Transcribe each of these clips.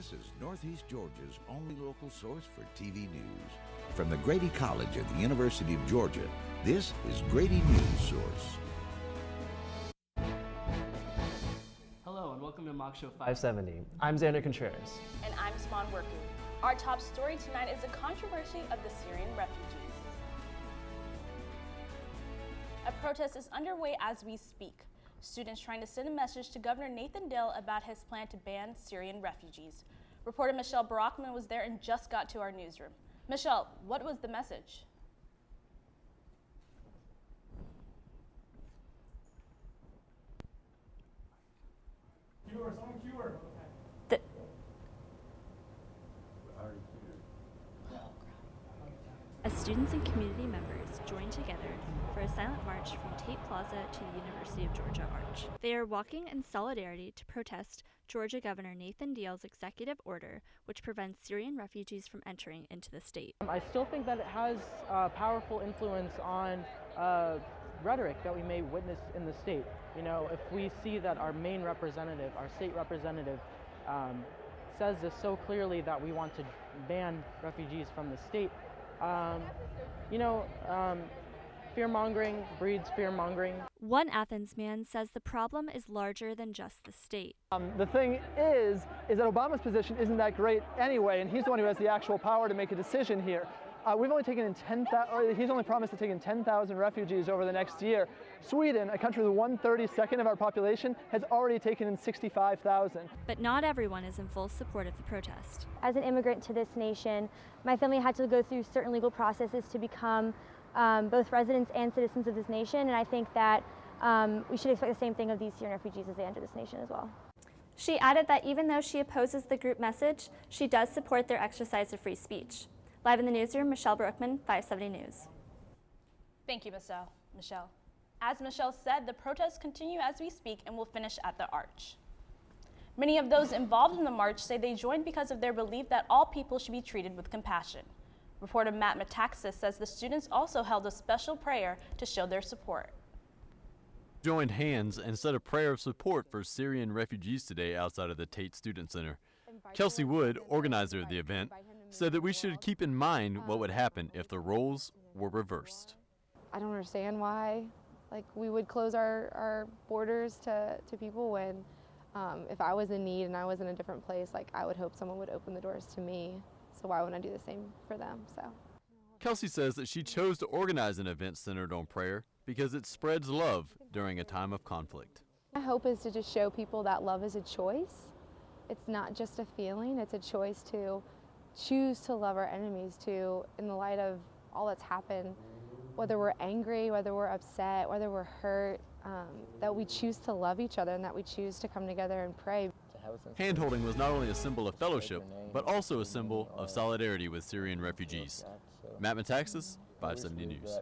This is Northeast Georgia's only local source for TV news. From the Grady College at the University of Georgia, this is Grady News Source. Hello and welcome to Mock Show 570. I'm Xander Contreras. And I'm Sman Worku. Our top story tonight is the controversy of the Syrian refugees. A protest is underway as we speak. Students trying to send a message to Governor Nathan Deal about his plan to ban Syrian refugees. Reporter Michelle Brockman was there and just got to our newsroom. Michelle, what was the message? As students and community members joined together for a silent march from Tate Plaza to the University of Georgia Arch. They are walking in solidarity to protest Georgia Governor Nathan Deal's executive order, which prevents Syrian refugees from entering into the state. I still think that it has a powerful influence on rhetoric that we may witness in the state. You know, if we see that our main representative, our state representative, says this so clearly that we want to ban refugees from the state, fear-mongering breeds fear-mongering. One Athens man says the problem is larger than just the state. The thing is that Obama's position isn't that great anyway, and he's the one who has the actual power to make a decision here. We've only taken in 10,000, he's only promised to take in 10,000 refugees over the next year. Sweden, a country with 1/32 of our population, has already taken in 65,000. But not everyone is in full support of the protest. As an immigrant to this nation, my family had to go through certain legal processes to become both residents and citizens of this nation, and I think that we should expect the same thing of these Syrian refugees as they enter this nation as well. She added that even though she opposes the group message, she does support their exercise of free speech. Live in the newsroom, Michelle Brookman, 570 News. Thank you, Michelle. As Michelle said, the protests continue as we speak and will finish at the Arch. Many of those involved in the march say they joined because of their belief that all people should be treated with compassion. Reporter Matt Metaxas says the students also held a special prayer to show their support. Joined hands and said a prayer of support for Syrian refugees today outside of the Tate Student Center. Kelsey Wood, organizer of the event, said that we should keep in mind what would happen if the roles were reversed. I don't understand why we would close our borders to people when if I was in need and I was in a different place, I would hope someone would open the doors to me. So why wouldn't I do the same for them? So Kelsey says that she chose to organize an event centered on prayer because it spreads love during a time of conflict. my hope is to just show people that love is a choice. It's not just a feeling, it's a choice to choose to love our enemies too, in the light of all that's happened, whether we're angry, whether we're upset, whether we're hurt, that we choose to love each other and that we choose to come together and pray. Hand-holding was not only a symbol of fellowship, but also a symbol of solidarity with Syrian refugees. Matt Metaxas, 570 News.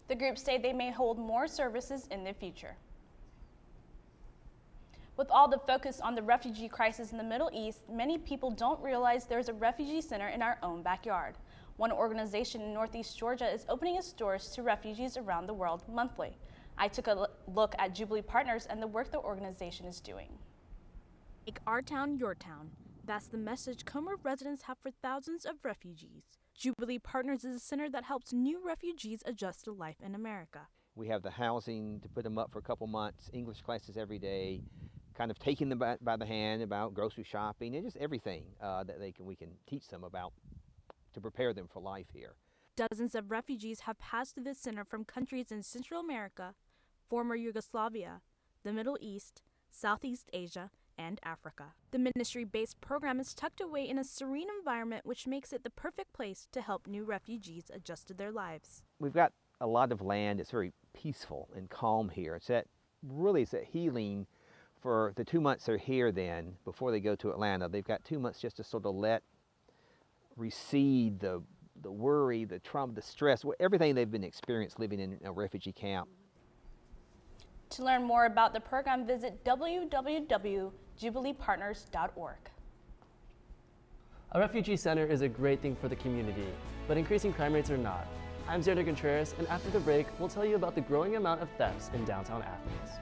The group say they may hold more services in the future. With all the focus on the refugee crisis in the Middle East, many people don't realize there's a refugee center in our own backyard. One organization in Northeast Georgia is opening its doors to refugees around the world monthly. I took a look at Jubilee Partners and the work the organization is doing. Make our town your town. That's the message Comer residents have for thousands of refugees. Jubilee Partners is a center that helps new refugees adjust to life in America. We have the housing to put them up for a couple months, English classes every day, kind of taking them by the hand about grocery shopping and just everything that we can teach them about to prepare them for life here. Dozens of refugees have passed through this center from countries in Central America, former Yugoslavia, the Middle East, Southeast Asia, and Africa. The ministry-based program is tucked away in a serene environment which makes it the perfect place to help new refugees adjust to their lives. We've got a lot of land. It's very peaceful and calm here. It's that healing for the 2 months they're here then, before they go to Atlanta. They've got 2 months just to sort of recede the worry, the trauma, the stress, everything they've been experienced living in a refugee camp. To learn more about the program, visit www.jubileepartners.org. A refugee center is a great thing for the community, but increasing crime rates are not. I'm Xander Contreras, and after the break, we'll tell you about the growing amount of thefts in downtown Athens.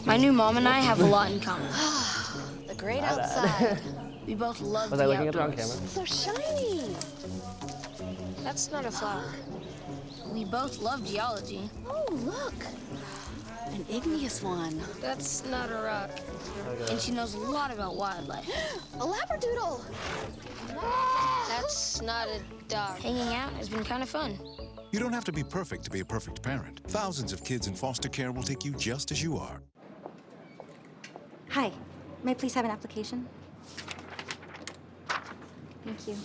My new mom and I have a lot in common. The great outside. We both love Was the I looking at the wrong outdoors. camera? So shiny. That's not a flower. We both love geology. Oh, look. An igneous one. That's not a rock. And she knows a lot about wildlife. A labradoodle. That's not a dog. Hanging out has been kind of fun. You don't have to be perfect to be a perfect parent. Thousands of kids in foster care will take you just as you are. Hi, may I please have an application? Thank you.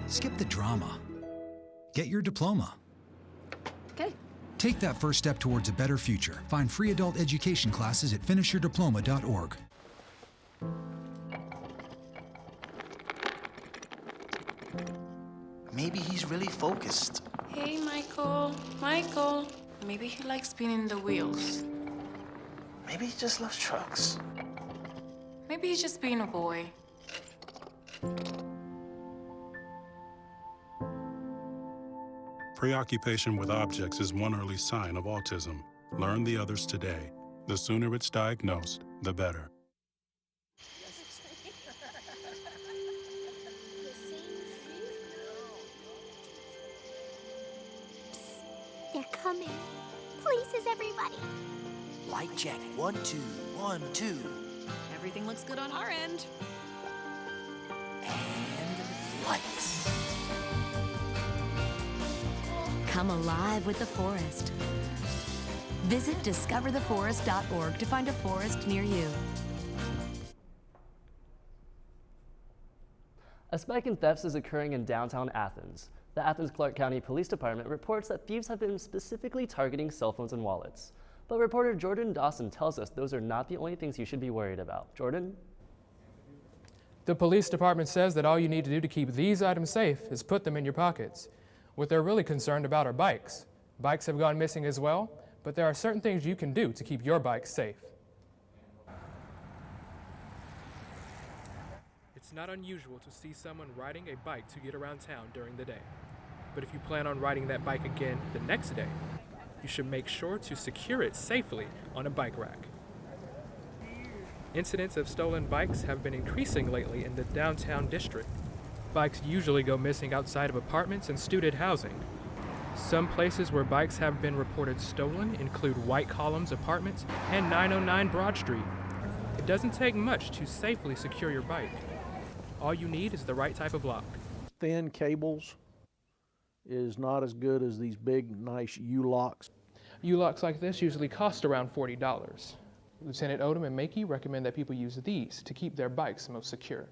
Skip the drama. Get your diploma. Okay. Take that first step towards a better future. Find free adult education classes at finishyourdiploma.org. Maybe he's really focused. Hey, Michael. Michael. Maybe he likes spinning the wheels. Maybe he just loves trucks. Maybe he's just being a boy. Preoccupation with objects is one early sign of autism. Learn the others today. The sooner it's diagnosed, the better. They're coming. Places, everybody. Light check. 1, 2, 1, 2. Everything looks good on our end. And lights. Come alive with the forest. Visit discovertheforest.org to find a forest near you. A spike in thefts is occurring in downtown Athens. The Athens-Clarke County Police Department reports that thieves have been specifically targeting cell phones and wallets. But reporter Jordan Dawson tells us those are not the only things you should be worried about. Jordan? The police department says that all you need to do to keep these items safe is put them in your pockets. What they're really concerned about are bikes. Bikes have gone missing as well, but there are certain things you can do to keep your bike safe. It's not unusual to see someone riding a bike to get around town during the day. But if you plan on riding that bike again the next day, you should make sure to secure it safely on a bike rack. Incidents of stolen bikes have been increasing lately in the downtown district. Bikes usually go missing outside of apartments and student housing. Some places where bikes have been reported stolen include White Columns Apartments and 909 Broad Street. It doesn't take much to safely secure your bike. All you need is the right type of lock. Thin cables is not as good as these big, nice U-locks. U-locks like this usually cost around $40. Lieutenant Odom and Makey recommend that people use these to keep their bikes most secure.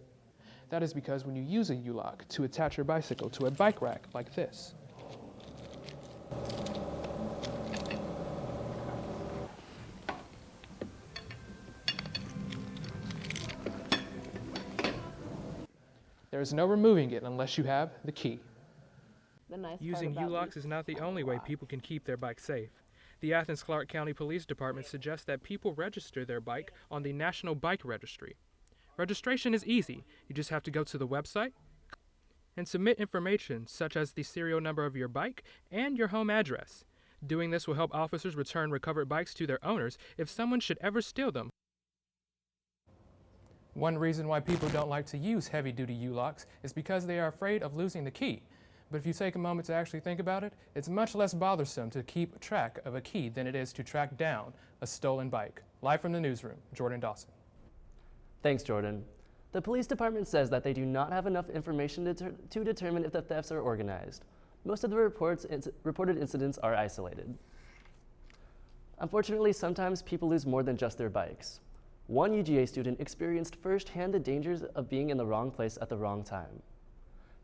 That is because when you use a U-lock to attach your bicycle to a bike rack like this, there is no removing it unless you have the key. Using U-locks is not the only way people can keep their bike safe. The Athens-Clarke County Police Department suggests that people register their bike on the National Bike Registry. Registration is easy. You just have to go to the website and submit information such as the serial number of your bike and your home address. Doing this will help officers return recovered bikes to their owners if someone should ever steal them. One reason why people don't like to use heavy-duty U-locks is because they are afraid of losing the key. But if you take a moment to actually think about it, it's much less bothersome to keep track of a key than it is to track down a stolen bike. Live from the newsroom, Jordan Dawson. Thanks, Jordan. The police department says that they do not have enough information to determine if the thefts are organized. Most of the reported incidents are isolated. Unfortunately, sometimes people lose more than just their bikes. One UGA student experienced firsthand the dangers of being in the wrong place at the wrong time.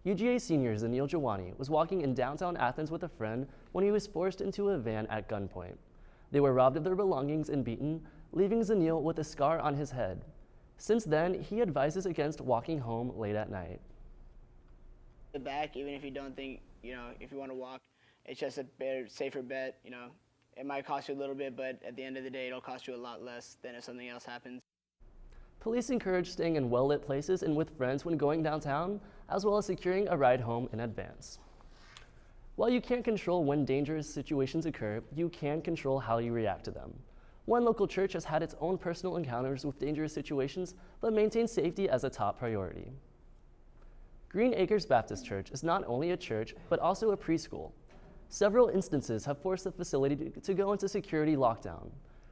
UGA senior Zanil Jawani was walking in downtown Athens with a friend when he was forced into a van at gunpoint. They were robbed of their belongings and beaten, leaving Zanil with a scar on his head. Since then, he advises against walking home late at night. The back, even if you don't think, if you want to walk, it's just a better, safer bet. It might cost you a little bit, but at the end of the day, it'll cost you a lot less than if something else happens. Police encourage staying in well-lit places and with friends when going downtown, as well as securing a ride home in advance. While you can't control when dangerous situations occur, you can control how you react to them. One local church has had its own personal encounters with dangerous situations, but maintains safety as a top priority. Green Acres Baptist Church is not only a church, but also a preschool. Several instances have forced the facility to go into security lockdown.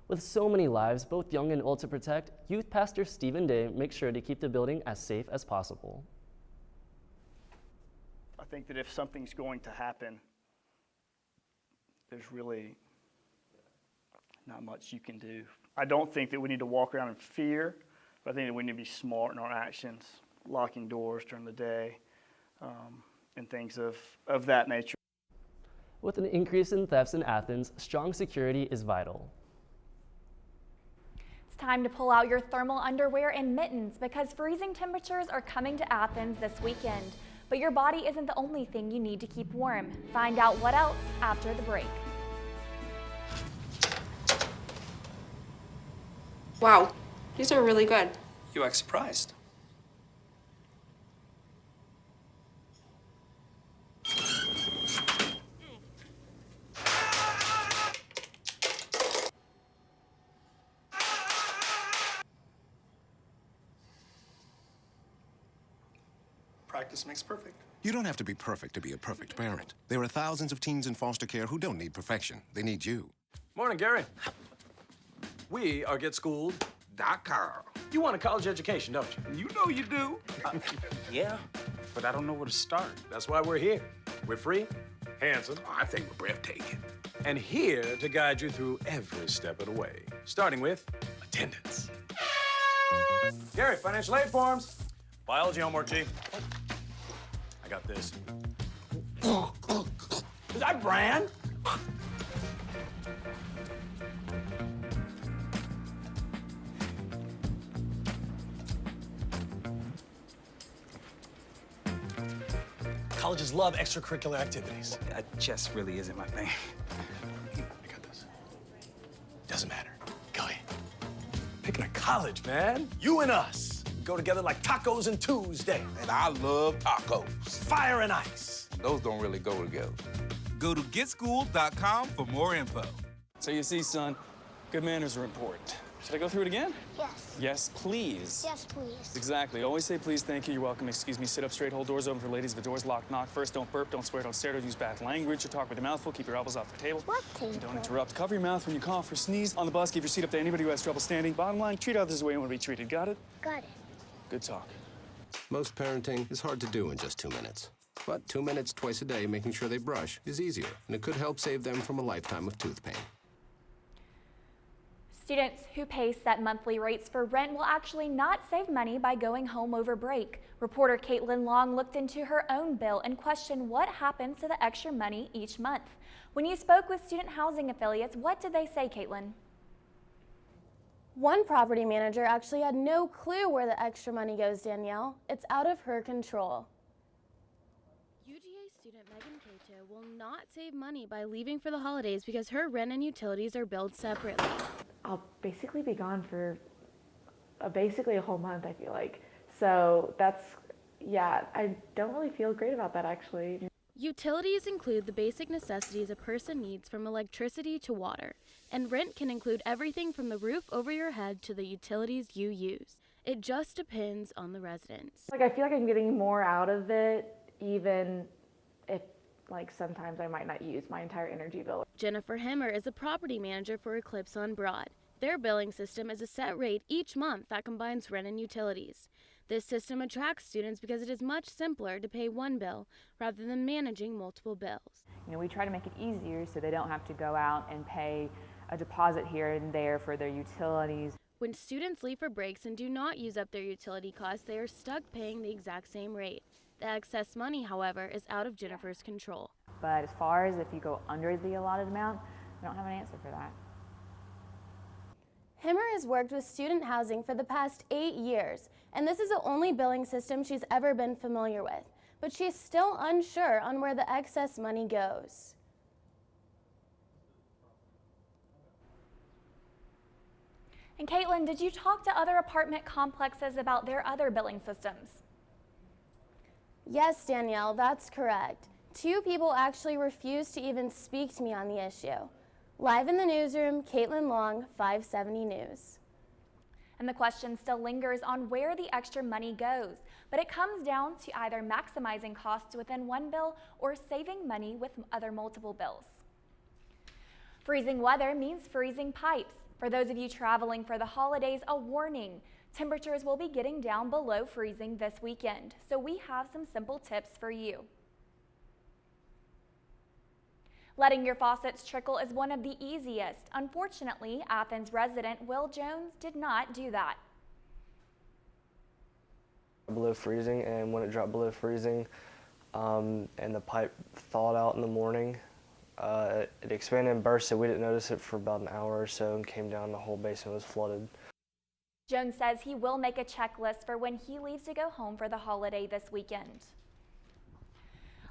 With so many lives, both young and old, to protect, youth pastor Stephen Day makes sure to keep the building as safe as possible. I think that if something's going to happen, there's really not much you can do. I don't think that we need to walk around in fear, but I think that we need to be smart in our actions, locking doors during the day, and things of that nature. With an increase in thefts in Athens, strong security is vital. It's time to pull out your thermal underwear and mittens because freezing temperatures are coming to Athens this weekend. But your body isn't the only thing you need to keep warm. Find out what else after the break. Wow, these are really good. You act surprised. Practice makes perfect. You don't have to be perfect to be a perfect parent. There are thousands of teens in foster care who don't need perfection. They need you. Morning, Gary. We are GetSchooled.com. You want a college education, don't you? You know you do. Yeah, but I don't know where to start. That's why we're here. We're free, handsome. I think we're breathtaking. And here to guide you through every step of the way, starting with attendance. Gary, financial aid forms. Biology homework, G. I got this. Is that Bran? Colleges love extracurricular activities. Chess really isn't my thing. I got this. Doesn't matter. Go ahead. Picking a college, man. You and us. We go together like tacos and Tuesday. And I love tacos. Fire and ice. Those don't really go together. Go to GetSchooled.com for more info. So you see, son, good manners are important. Should I go through it again? Yes. Yes, please. Yes, please. Exactly. Always say please, thank you, you're welcome, excuse me, sit up straight, hold doors open for ladies. If the door's locked, knock first. Don't burp, don't swear, don't stare, don't use bad language, or talk with your mouth full. Keep your elbows off the table. What table? Don't interrupt. Cover your mouth when you cough or sneeze. On the bus, give your seat up to anybody who has trouble standing. Bottom line, treat others the way you want to be treated. Got it? Got it. Good talk. Most parenting is hard to do in just 2 minutes. But 2 minutes twice a day making sure they brush is easier, and it could help save them from a lifetime of tooth pain. Students who pay set monthly rates for rent will actually not save money by going home over break. Reporter Caitlin Long looked into her own bill and questioned what happens to the extra money each month. When you spoke with student housing affiliates, what did they say, Caitlin? One property manager actually had no clue where the extra money goes, Danielle. It's out of her control. UGA student Megan Cato will not save money by leaving for the holidays because her rent and utilities are billed separately. I'll basically be gone for basically a whole month, I feel like. So I don't really feel great about that, actually. Utilities include the basic necessities a person needs, from electricity to water, and rent can include everything from the roof over your head to the utilities you use. It just depends on the residents. I feel like I'm getting more out of it, even if sometimes I might not use my entire energy bill. Jennifer Hemmer is a property manager for Eclipse on Broad. Their billing system is a set rate each month that combines rent and utilities. This system attracts students because it is much simpler to pay one bill rather than managing multiple bills. We try to make it easier so they don't have to go out and pay a deposit here and there for their utilities. When students leave for breaks and do not use up their utility costs, they are stuck paying the exact same rate. The excess money, however, is out of Jennifer's control. But as far as if you go under the allotted amount, I don't have an answer for that. Hemmer has worked with student housing for the past 8 years, and this is the only billing system she's ever been familiar with. But she's still unsure on where the excess money goes. And Caitlin, did you talk to other apartment complexes about their other billing systems? Yes, Danielle, that's correct. 2 people actually refused to even speak to me on the issue. Live in the newsroom, Caitlin Long, 570 News. And the question still lingers on where the extra money goes, but it comes down to either maximizing costs within one bill or saving money with other multiple bills. Freezing weather means freezing pipes. For those of you traveling for the holidays, a warning. Temperatures will be getting down below freezing this weekend, so we have some simple tips for you. Letting your faucets trickle is one of the easiest. Unfortunately, Athens resident Will Jones did not do that. Below freezing, and when it dropped below freezing and the pipe thawed out in the morning, it expanded and burst, so we didn't notice it for about an hour or so and came down, the whole basement was flooded. Jones says he will make a checklist for when he leaves to go home for the holiday this weekend.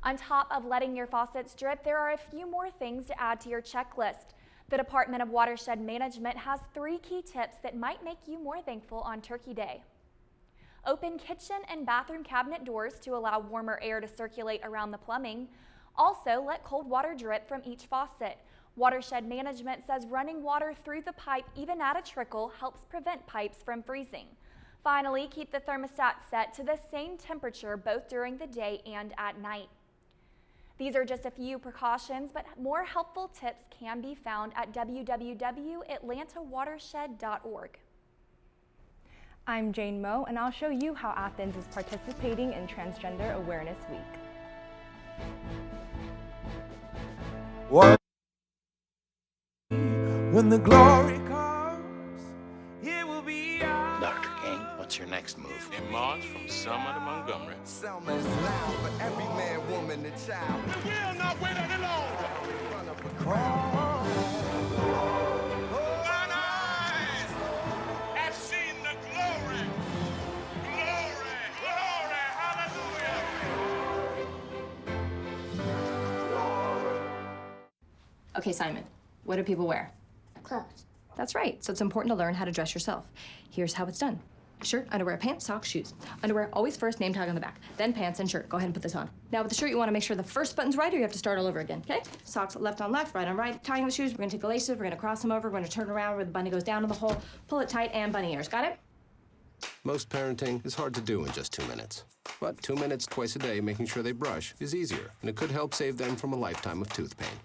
On top of letting your faucets drip, there are a few more things to add to your checklist. The Department of Watershed Management has 3 key tips that might make you more thankful on Turkey Day. Open kitchen and bathroom cabinet doors to allow warmer air to circulate around the plumbing. Also, let cold water drip from each faucet. Watershed Management says running water through the pipe, even at a trickle, helps prevent pipes from freezing. Finally, keep the thermostat set to the same temperature both during the day and at night. These are just a few precautions, but more helpful tips can be found at www.atlantawatershed.org. I'm Jane Moe, and I'll show you how Athens is participating in Transgender Awareness Week. What? When the glory comes, it will be ours. Dr. King, what's your next move? In March from Selma to Montgomery. Selma is loud for every man, woman, and child. We will not wait any longer. In front of a crowd. Mine eyes have seen the glory. Glory, glory, hallelujah. Okay, Simon, what do people wear? Clothes. That's right, so it's important to learn how to dress yourself. Here's how it's done. Shirt, underwear, pants, socks, shoes. Underwear, always first, name tag on the back. Then pants and shirt. Go ahead and put this on. Now with the shirt, you want to make sure the first button's right or you have to start all over again, okay? Socks left on left, right on right. Tying the shoes, we're gonna take the laces, we're gonna cross them over, we're gonna turn around where the bunny goes down in the hole, pull it tight, and bunny ears. Got it? Most parenting is hard to do in just 2 minutes. But 2 minutes twice a day making sure they brush is easier, and it could help save them from a lifetime of tooth pain.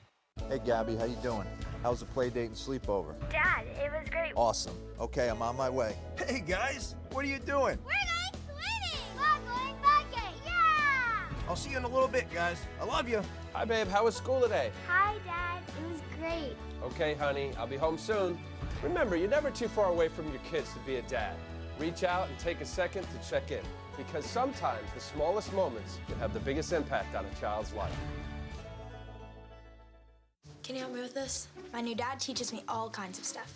Hey, Gabby, how you doing? How's the play date and sleepover? Dad, it was great. Awesome. Okay, I'm on my way. Hey, guys, what are you doing? We're going swimming. We're going biking. Yeah! I'll see you in a little bit, guys. I love you. Hi, babe. How was school today? Hi, Dad. It was great. Okay, honey. I'll be home soon. Remember, you're never too far away from your kids to be a dad. Reach out and take a second to check in, because sometimes the smallest moments can have the biggest impact on a child's life. Can you help me with this? My new dad teaches me all kinds of stuff.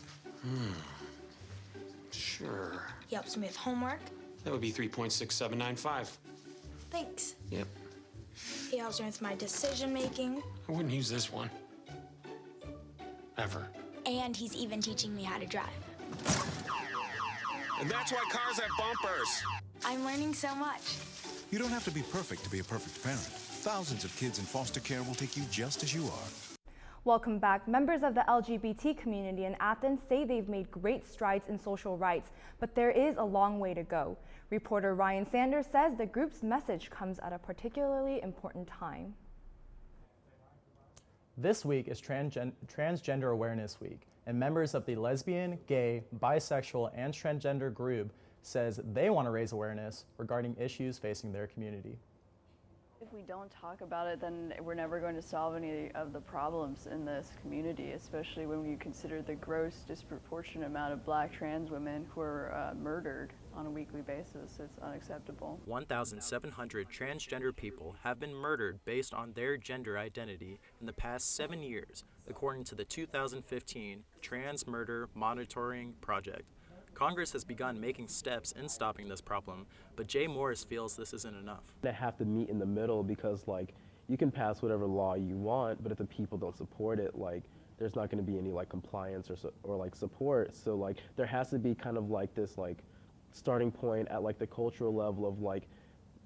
Sure. He helps me with homework. That would be 3.6795. Thanks. Yep. He helps me with my decision making. I wouldn't use this one. Ever. And he's even teaching me how to drive. And that's why cars have bumpers. I'm learning so much. You don't have to be perfect to be a perfect parent. Thousands of kids in foster care will take you just as you are. Welcome back. Members of the LGBT community in Athens say they've made great strides in social rights, but there is a long way to go. Reporter Ryan Sanders says the group's message comes at a particularly important time. This week is Transgender Awareness Week, and members of the lesbian, gay, bisexual, and transgender group says they want to raise awareness regarding issues facing their community. If we don't talk about it, then we're never going to solve any of the problems in this community, especially when you consider the gross disproportionate amount of Black trans women who are murdered on a weekly basis. It's unacceptable. 1,700 transgender people have been murdered based on their gender identity in the past 7 years, according to the 2015 Trans Murder Monitoring Project. Congress has begun making steps in stopping this problem, but Jay Morris feels this isn't enough. They have to meet in the middle because, like, you can pass whatever law you want, but if the people don't support it, like, there's not going to be any like compliance or like support. So like there has to be kind of like this like starting point at like the cultural level of like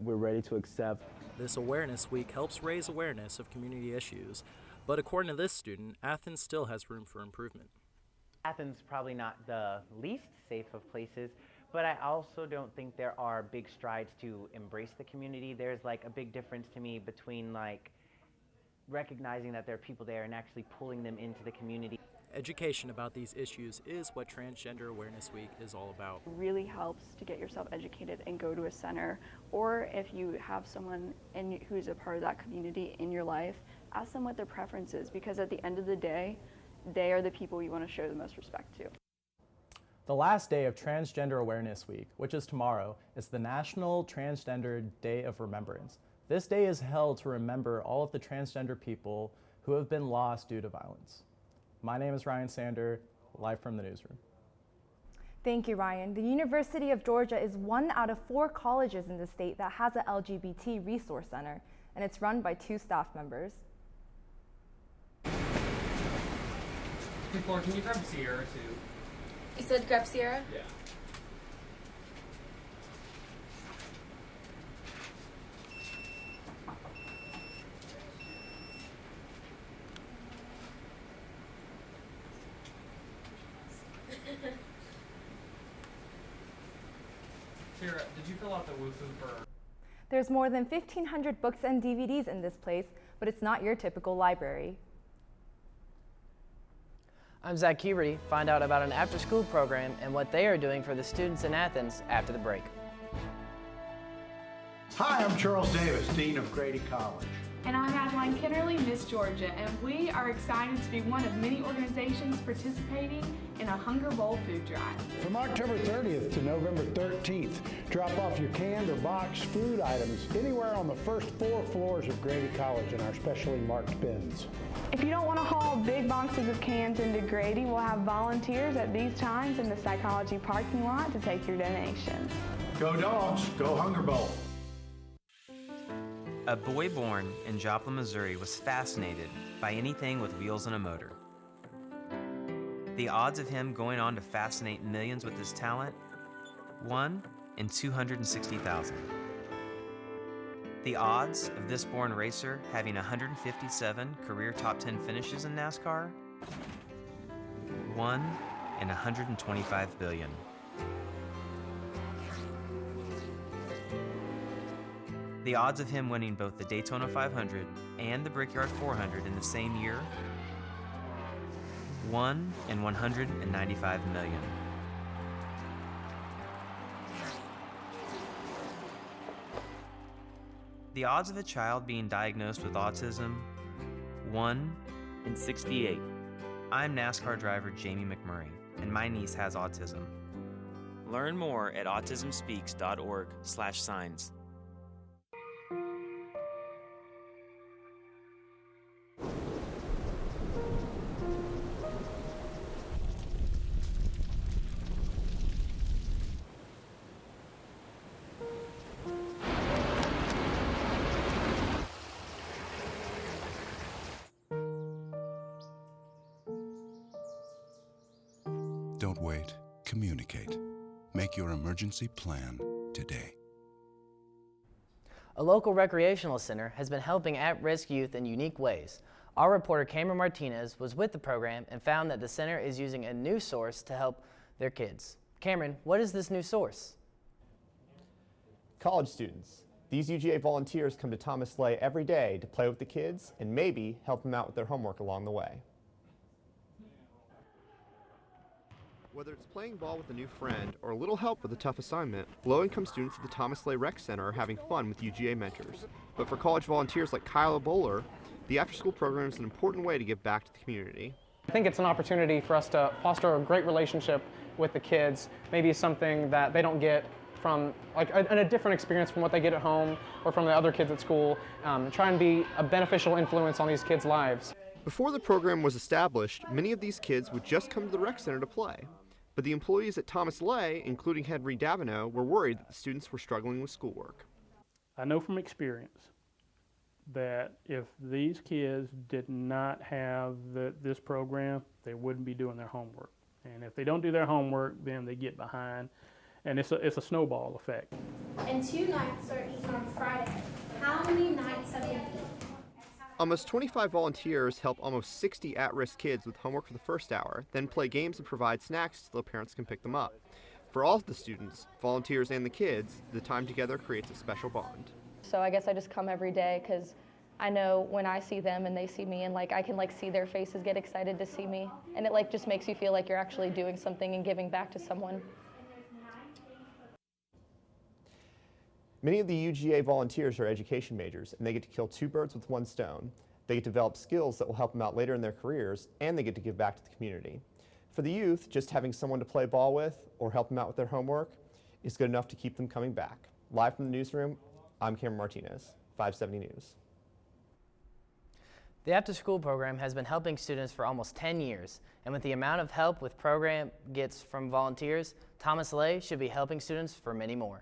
we're ready to accept. This Awareness Week helps raise awareness of community issues, but according to this student, Athens still has room for improvement. Athens probably not the least safe of places, but I also don't think there are big strides to embrace the community. There's like a big difference to me between like recognizing that there are people there and actually pulling them into the community. Education about these issues is what Transgender Awareness Week is all about. It really helps to get yourself educated and go to a center, or if you have someone who's a part of that community in your life, ask them what their preference is, because at the end of the day, they are the people you want to show the most respect to. The last day of Transgender Awareness Week, which is tomorrow, is the National Transgender Day of Remembrance. This day is held to remember all of the transgender people who have been lost due to violence. My name is Ryan Sander, live from the newsroom. Thank you, Ryan. The University of Georgia is one out of 4 colleges in the state that has an LGBT resource center, and it's run by 2 staff members. Before, can you grab Sierra too? You said grab Sierra? Yeah. Sierra, did you fill out the WUFU for... There's more than 1,500 books and DVDs in this place, but it's not your typical library. I'm Zach Huberty. Find out about an after-school program and what they are doing for the students in Athens after the break. Hi, I'm Charles Davis, Dean of Grady College. And I'm Adeline Kennerly, Miss Georgia, and we are excited to be one of many organizations participating in a Hunger Bowl food drive. From October 30th to November 13th, drop off your canned or boxed food items anywhere on the first 4 floors of Grady College in our specially marked bins. If you don't want to haul big boxes of cans into Grady, we'll have volunteers at these times in the psychology parking lot to take your donations. Go Dogs, go Hunger Bowl. A boy born in Joplin, Missouri was fascinated by anything with wheels and a motor. The odds of him going on to fascinate millions with his talent, 1 in 260,000. The odds of this born racer having 157 career top 10 finishes in NASCAR, 1 in 125 billion. The odds of him winning both the Daytona 500 and the Brickyard 400 in the same year, 1 in 195 million. The odds of a child being diagnosed with autism, 1 in 68. I'm NASCAR driver Jamie McMurray, and my niece has autism. Learn more at autismspeaks.org/signs. Don't wait. Communicate. Make your emergency plan today. A local recreational center has been helping at-risk youth in unique ways. Our reporter Cameron Martinez was with the program and found that the center is using a new source to help their kids. Cameron, what is this new source? College students. These UGA volunteers come to Thomas Lay every day to play with the kids and maybe help them out with their homework along the way. Whether it's playing ball with a new friend or a little help with a tough assignment, low-income students at the Thomas Lay Rec Center are having fun with UGA mentors. But for college volunteers like Kyla Bowler, the after-school program is an important way to give back to the community. I think it's an opportunity for us to foster a great relationship with the kids, maybe something that they don't get from, like a different experience from what they get at home or from the other kids at school, try and be a beneficial influence on these kids' lives. Before the program was established, many of these kids would just come to the rec center to play. But the employees at Thomas Lay, including Henry Davino, were worried that the students were struggling with schoolwork. I know from experience that if these kids did not have this program, they wouldn't be doing their homework. And if they don't do their homework, then they get behind. And it's a snowball effect. And 2 nights are eaten on Friday. How many nights have you eaten? Almost 25 volunteers help almost 60 at-risk kids with homework for the first hour, then play games and provide snacks so their parents can pick them up. For all of the students, volunteers, and the kids, the time together creates a special bond. So I guess I just come every day because I know when I see them and they see me, and like I can see their faces get excited to see me, and it just makes you feel like you're actually doing something and giving back to someone. Many of the UGA volunteers are education majors, and they get to kill 2 birds with 1 stone. They get to develop skills that will help them out later in their careers, and they get to give back to the community. For the youth, just having someone to play ball with or help them out with their homework is good enough to keep them coming back. Live from the newsroom, I'm Cameron Martinez, 570 News. The after-school program has been helping students for almost 10 years, and with the amount of help with program gets from volunteers, Thomas Lay should be helping students for many more.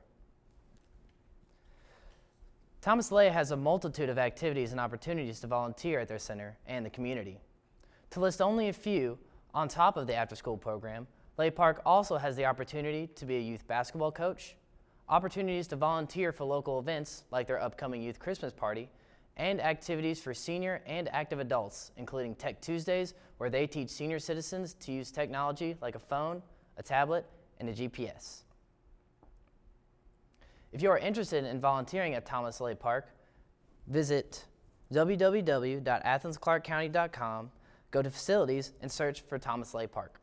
Thomas Lay has a multitude of activities and opportunities to volunteer at their center and the community. To list only a few, on top of the after-school program, Lay Park also has the opportunity to be a youth basketball coach, opportunities to volunteer for local events like their upcoming Youth Christmas Party, and activities for senior and active adults, including Tech Tuesdays, where they teach senior citizens to use technology like a phone, a tablet, and a GPS. If you are interested in volunteering at Thomas Lay Park, visit www.athensclarkcounty.com, go to Facilities, and search for Thomas Lay Park.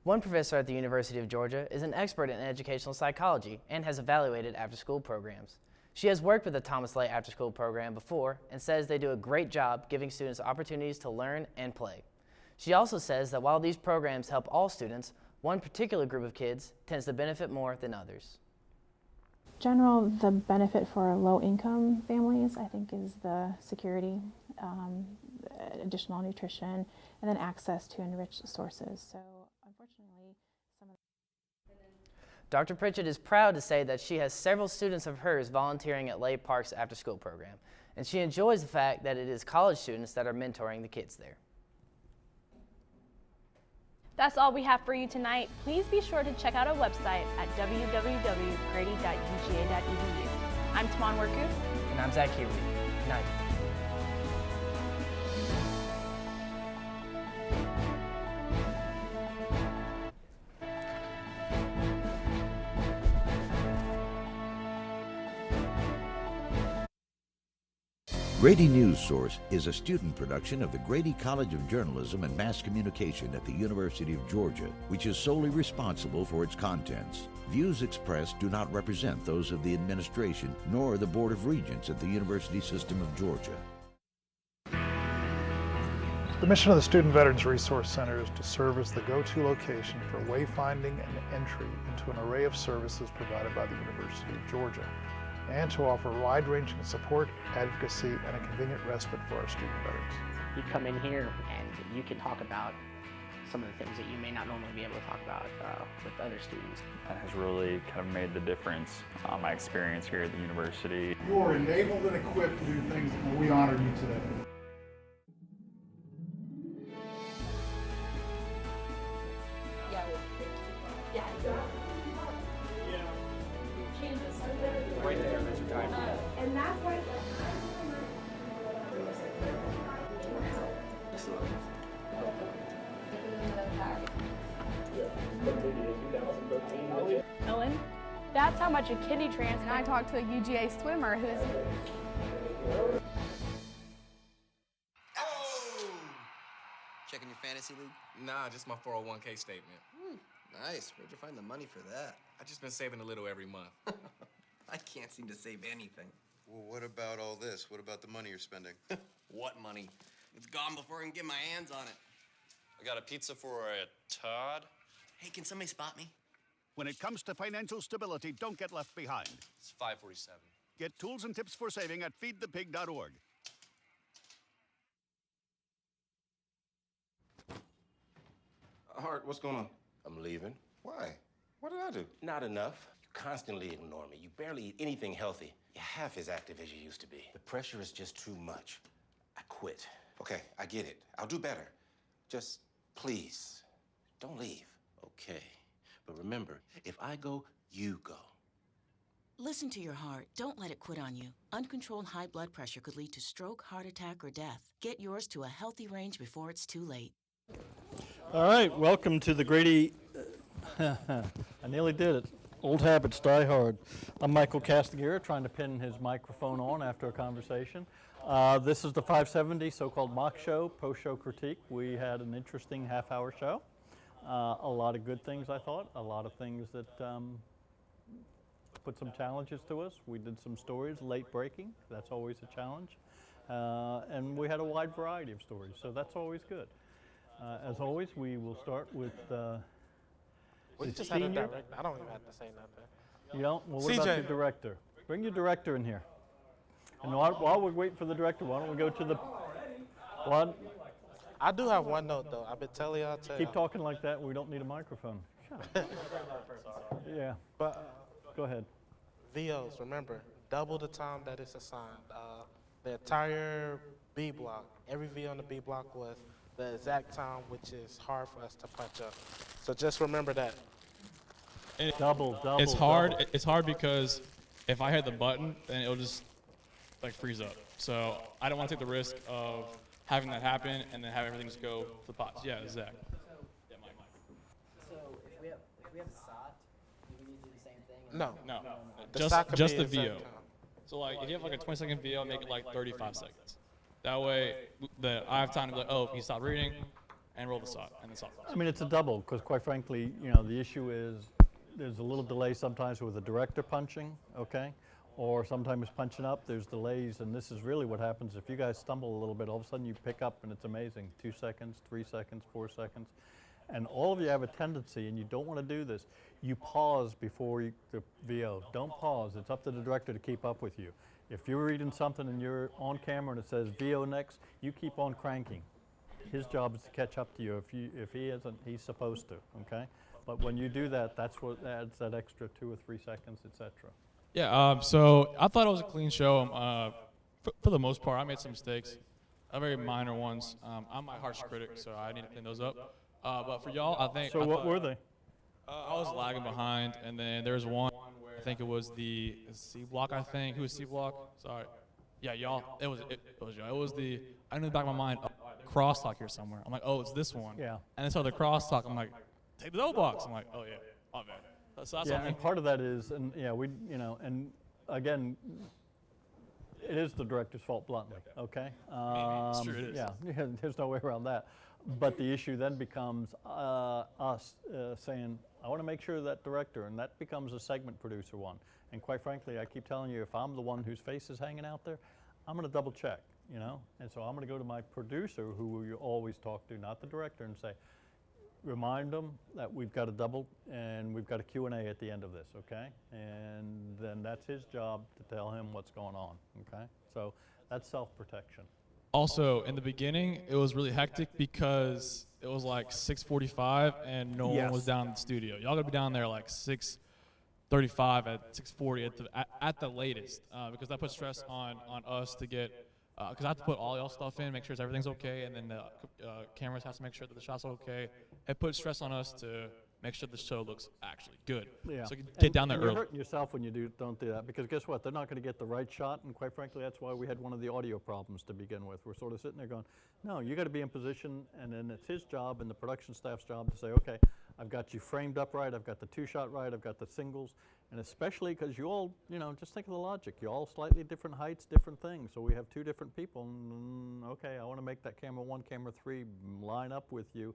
One professor at the University of Georgia is an expert in educational psychology and has evaluated after-school programs. She has worked with the Thomas Lay after-school program before and says they do a great job giving students opportunities to learn and play. She also says that while these programs help all students, one particular group of kids tends to benefit more than others. General, the benefit for low-income families, I think, is the security, additional nutrition, and then access to enriched sources. So, unfortunately, some of Dr. Pritchett is proud to say that she has several students of hers volunteering at Lay Park's after-school program, and she enjoys the fact that it is college students that are mentoring the kids there. That's all we have for you tonight. Please be sure to check out our website at www.grady.uga.edu. I'm Taman Worku. And I'm Zach Huey. Good night. Grady News Source is a student production of the Grady College of Journalism and Mass Communication at the University of Georgia, which is solely responsible for its contents. Views expressed do not represent those of the administration nor the Board of Regents at the University System of Georgia. The mission of the Student Veterans Resource Center is to serve as the go-to location for wayfinding and entry into an array of services provided by the University of Georgia, and to offer wide-ranging support, advocacy, and a convenient respite for our student veterans. You come in here and you can talk about some of the things that you may not normally be able to talk about with other students. That has really kind of made the difference on my experience here at the university. You are enabled and equipped to do things, and we honor you today. Right there, that's your time. And that's why. Ellen, that's how much a kidney transplant. And I talked to a UGA swimmer who's. Checking your fantasy league? Nah, just my 401k statement. Nice. Where'd you find the money for that? I just been saving a little every month. I can't seem to save anything. Well, what about all this? What about the money you're spending? What money? It's gone before I can get my hands on it. I got a pizza for a Todd. Hey, can somebody spot me? When it comes to financial stability, don't get left behind. It's 547. Get tools and tips for saving at feedthepig.org. Hart, what's going on? I'm leaving. Why? What did I do? Not enough. You constantly ignore me. You barely eat anything healthy. You're half as active as you used to be. The pressure is just too much. I quit. Okay, I get it. I'll do better. Just please, don't leave. Okay, but remember, if I go, you go. Listen to your heart. Don't let it quit on you. Uncontrolled high blood pressure could lead to stroke, heart attack, or death. Get yours to a healthy range before it's too late. All right, welcome to the Grady. I nearly did it. Old habits die hard. I'm Michael Castigiera, trying to pin his microphone on after a conversation. This is the 570 so-called mock show, post-show critique. We had an interesting half-hour show. A lot of good things, I thought. A lot of things that put some challenges to us. We did some stories, late breaking. That's always a challenge. And we had a wide variety of stories, so that's always good. As always, we will start with we just had a director. I don't even have to say nothing. You don't? Well, what about your director? Bring your director in here. And while we're waiting for the director, why don't we go to the one? I do have one note, though. I've been telling y'all to... Keep talking like that. We don't need a microphone. Yeah. But go ahead. VOs, remember, double the time that it's assigned. The entire B block, every VO on the B block was the exact time, which is hard for us to punch up. So just remember that. Double. It's hard. It's hard because if I hit the button, then it'll just like freeze up. So I don't want to take the risk of having that happen and then have everything just go to the pots. Yeah, exactly. So if we have SOT, do we need to do the same thing? No. Just the VO. So like if you have like a 20-second VO, make it like 35 seconds. That way, I have time to be like, oh, you stop reading, and roll the SOT, and then SOT. I mean, it's a double, because quite frankly, the issue is there's a little delay sometimes with the director punching, okay? Or sometimes punching up, there's delays, and this is really what happens. If you guys stumble a little bit, all of a sudden you pick up, and it's amazing. 2 seconds, 3 seconds, 4 seconds. And all of you have a tendency, and you don't want to do this, you pause before the VO. Don't pause. It's up to the director to keep up with you. If you're reading something and you're on camera and it says VO next, you keep on cranking. His job is to catch up to you. If he isn't, he's supposed to, okay? But when you do that, that's what adds that extra 2 or 3 seconds, etc. Yeah, so I thought it was a clean show. For the most part, I made some mistakes, very minor ones. I'm my harsh critic, so I need to clean those up. But for y'all, I think... So what were they? I was lagging behind, and then there's one where I think it was the C block, I think. Who was C block? Sorry. Yeah, y'all. It was y'all. It was the, I knew in the back of my mind, crosstalk here somewhere. I'm like, oh, it's this one. Yeah. And then so the crosstalk, I'm like, take the double box. I'm like, oh, yeah, my bad. So that's yeah, and part of that is, and yeah, and again, it is the director's fault bluntly, okay? It's true, it is. Yeah, there's no way around that. But the issue then becomes us saying, I want to make sure that director, and that becomes a segment producer one. And quite frankly, I keep telling you, if I'm the one whose face is hanging out there, I'm going to double check, And so I'm going to go to my producer, who you always talk to, not the director, and say, remind them that we've got a double and we've got a Q&A at the end of this, okay? And then that's his job to tell him what's going on, okay? So that's self-protection. Also, in the beginning, it was really hectic because it was like 6:45 and no one was down in the studio. Y'all gotta be down there like 6:35 at 6:40 at the latest, because that puts stress on us to get, because I have to put all y'all stuff in, make sure everything's okay, and then the cameras have to make sure that the shots are okay. It puts stress on us to make sure the show looks actually good. Yeah. So get down there you're early. hurting yourself when you don't do that, because guess what? They're not going to get the right shot, and quite frankly, that's why we had one of the audio problems to begin with. We're sort of sitting there going, no, you got to be in position, and then it's his job and the production staff's job to say, okay, I've got you framed up right, I've got the 2-shot right, I've got the singles, and especially because you all, just think of the logic. You all slightly different heights, different things. So we have 2 different people, and okay, I want to make that camera 1, camera 3 line up with you,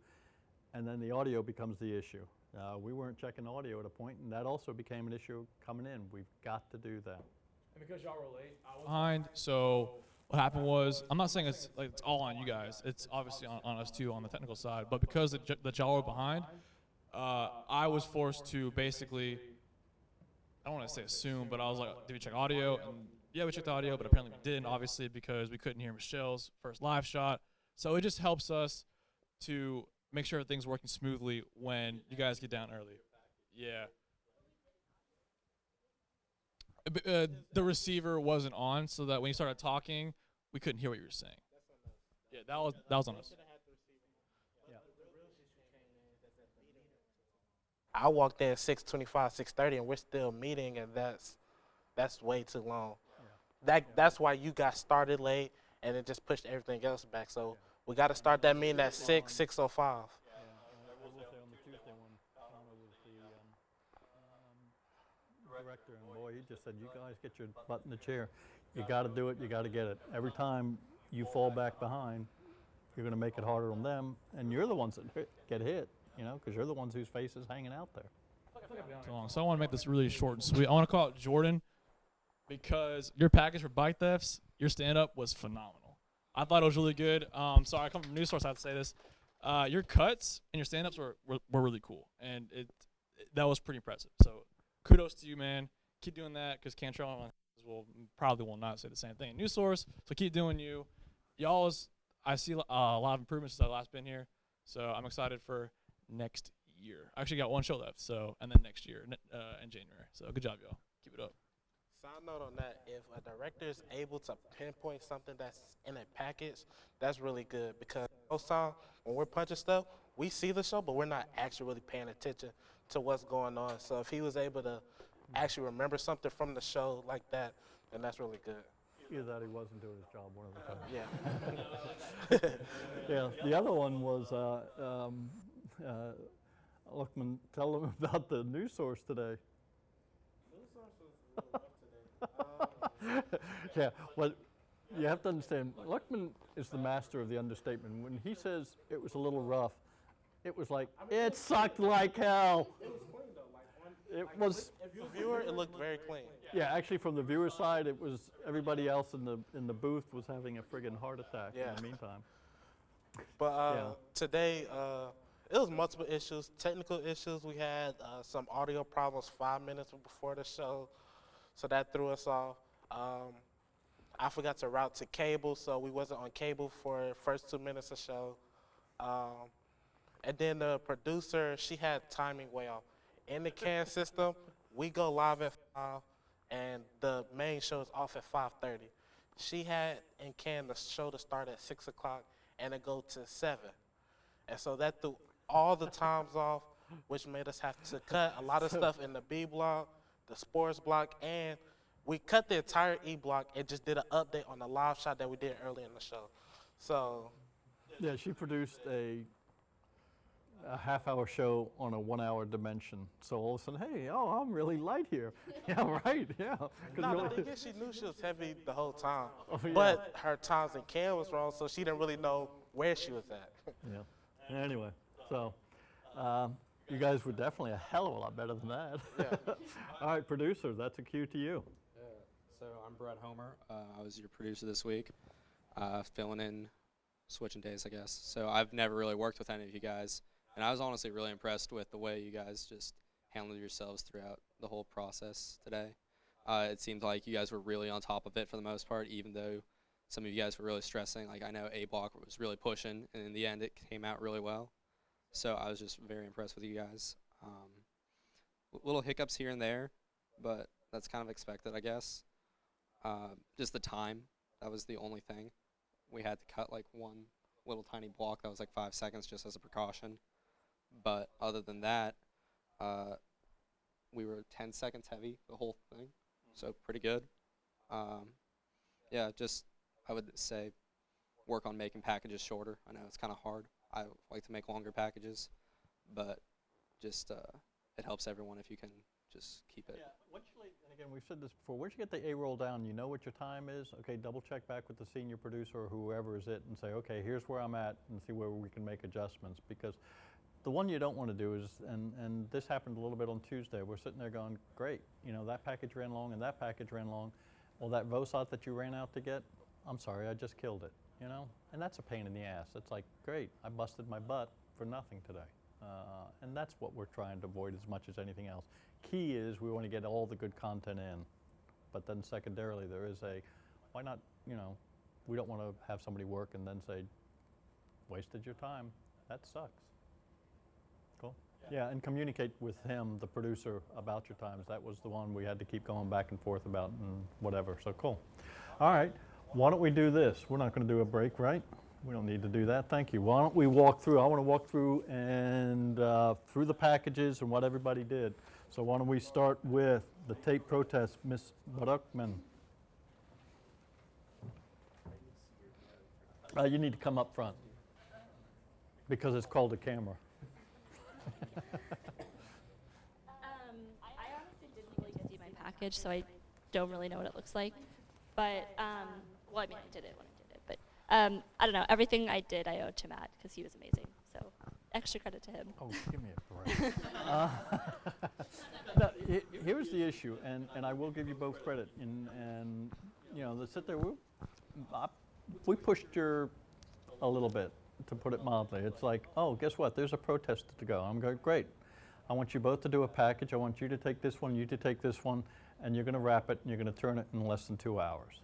and then the audio becomes the issue. We weren't checking audio at a point, and that also became an issue coming in. We've got to do that. And because y'all were late, I was behind. So what happened was, I'm not saying it's all on you guys. It's obviously on us too on the technical side. But because the y'all were behind, I was forced to basically, I don't want to say assume, but I was like, did we check audio? And yeah, we checked the audio, but apparently we didn't, obviously, because we couldn't hear Michelle's first live shot. So it just helps us to make sure everything's working smoothly when you guys get down early. Yeah. the receiver wasn't on, so that when you started talking, we couldn't hear what you were saying. Yeah, that was on us. I walked in 6:25, 6:30, and we're still meeting, and that's way too long. That's why you got started late, and it just pushed everything else back. So we got to start that meeting at 6:05. I will say on the Tuesday one, Connor was the director, and boy, he just said, "You guys get your butt in the chair. You got to do it. You got to get it. Every time you fall back behind, you're going to make it harder on them, and you're the ones that get hit, you know, because you're the ones whose face is hanging out there." So I want to make this really short and sweet. I want to call out Jordan because your package for bike thefts, your stand-up was phenomenal. I thought it was really good. Sorry, I come from News Source. I have to say this. Your cuts and your stand-ups were really cool, and that was pretty impressive. So kudos to you, man. Keep doing that because Cantrell probably will not say the same thing. News Source, so keep doing you. I see a lot of improvements since I last been here, so I'm excited for next year. I actually got one show left, and then next year in January. So good job, y'all. Keep it up. Side note on that, if a director is able to pinpoint something that's in a package, that's really good because most times when we're punching stuff, we see the show, but we're not actually really paying attention to what's going on. So if he was able to actually remember something from the show like that, then that's really good. Either that, he wasn't doing his job one of the times. Yeah. Yeah. The other one was Luckman. Tell them about the News Source today. News Source was a little rough today. Yeah. Well, you have to understand, Luckman is the master of the understatement. When he says it was a little rough, it was like it sucked like hell. It was clean though. It was. If you're a viewer, it looked very clean. Yeah, actually, from the viewer side, it was everybody else in the booth was having a friggin' heart attack in the meantime. But today, it was multiple issues, technical issues. We had some audio problems 5 minutes before the show, so that threw us off. I forgot to route to cable, so we wasn't on cable for the first 2 minutes of the show. And then the producer, she had timing way off. In the CAN system, we go live at 5, and the main show is off at 5:30. She had in CAN the show to start at 6 o'clock and it go to 7. And so that threw all the times off, which made us have to cut a lot of stuff in the B block, the sports block, and we cut the entire E block and just did an update on the live shot that we did earlier in the show. So. Yeah, she produced a half-hour show on a 1-hour dimension. So all of a sudden, hey, I'm really light here. Yeah, right, yeah. No, the thing is, she knew she was heavy the whole time. Oh, yeah. But her times in CAN was wrong, so she didn't really know where she was at. Yeah. Anyway, so you guys were definitely a hell of a lot better than that. Yeah. All right, producer, that's a cue to you. So I'm Brett Homer. I was your producer this week, filling in, switching days, I guess. So I've never really worked with any of you guys. And I was honestly really impressed with the way you guys just handled yourselves throughout the whole process today. It seemed like you guys were really on top of it for the most part, even though some of you guys were really stressing. Like I know A Block was really pushing, and in the end it came out really well. So I was just very impressed with you guys. Little hiccups here and there, but that's kind of expected, I guess. Just the time, that was the only thing. We had to cut like one little tiny block that was like 5 seconds just as a precaution. But other than that, we were 10 seconds heavy the whole thing, so pretty good. Yeah, just I would say work on making packages shorter. I know it's kind of hard. I like to make longer packages, but just it helps everyone if you can just keep it. Yeah, and again, we've said this before, once you get the A roll down, you know what your time is. Okay, double check back with the senior producer or whoever is it and say, okay, here's where I'm at, and see where we can make adjustments. Because the one you don't want to do is, and this happened a little bit on Tuesday, we're sitting there going, great, you know, that package ran long and that package ran long. Well, that VOSOT that you ran out to get, I'm sorry, I just killed it, you know? And that's a pain in the ass. It's like, great, I busted my butt for nothing today. And that's what we're trying to avoid as much as anything else. Key is we want to get all the good content in, but then secondarily there is why not, you know, we don't want to have somebody work and then say, wasted your time. That sucks. Cool. Yeah, Yeah, and communicate with him, the producer, about your times. That was the one we had to keep going back and forth about and whatever, so cool. All right, why don't we do this? We're not gonna do a break, right? We don't need to do that, thank you. Why don't we walk through, I wanna walk through and through the packages and what everybody did. So why don't we start with the tape protest, Ms. Baruchman. You need to come up front because it's called a camera. I honestly didn't really get to see my package, so I don't really know what it looks like. But, well, I mean, I did it when I did it. But I don't know. Everything I did, I owed to Matt because he was amazing. So extra credit to him. Oh, give me a break. Here's the issue, and I will give you both credit. And you know, sit there, we pushed your a little bit, to put it mildly. It's like, oh, guess what? There's a protest to go. I'm going, great. I want you both to do a package. I want you to take this one, you to take this one, and you're going to wrap it, and you're going to turn it in less than 2 hours.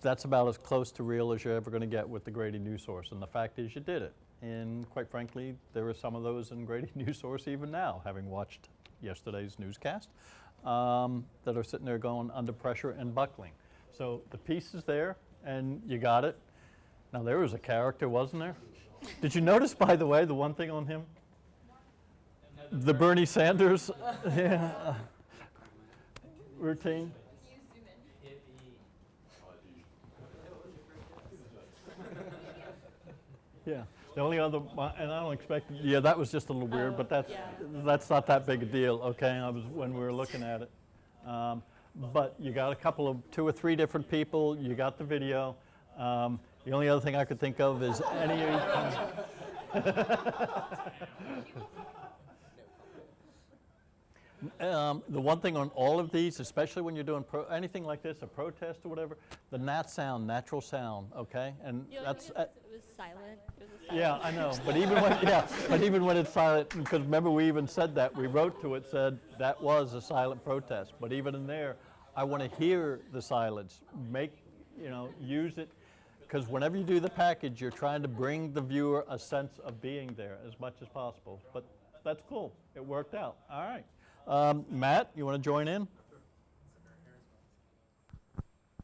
That's about as close to real as you're ever going to get with the Grady News Source. And the fact is you did it. And quite frankly, there are some of those in Grady News Source even now, having watched yesterday's newscast, that are sitting there going under pressure and buckling. So the piece is there, and you got it. Now, there was a character, wasn't there? Did you notice, by the way, the one thing on him? The Bernie Sanders routine. Yeah. The only other, and I don't expect, yeah, that was just a little weird, but that's not that big a deal, okay? I was when we were looking at it. But you got a couple of 2 or 3 different people. You got the video. The only other thing I could think of is any the one thing on all of these, especially when you're doing anything like this, a protest or whatever, the nat sound, natural sound, okay? And that's it was silent. It was a silent yeah, I know. But even when but even when it's silent, because remember we even said that, we wrote to it, said that was a silent protest. But even in there, I want to hear the silence. Use it. Because whenever you do the package, you're trying to bring the viewer a sense of being there as much as possible. But that's cool. It worked out. All right. Matt, you want to join in?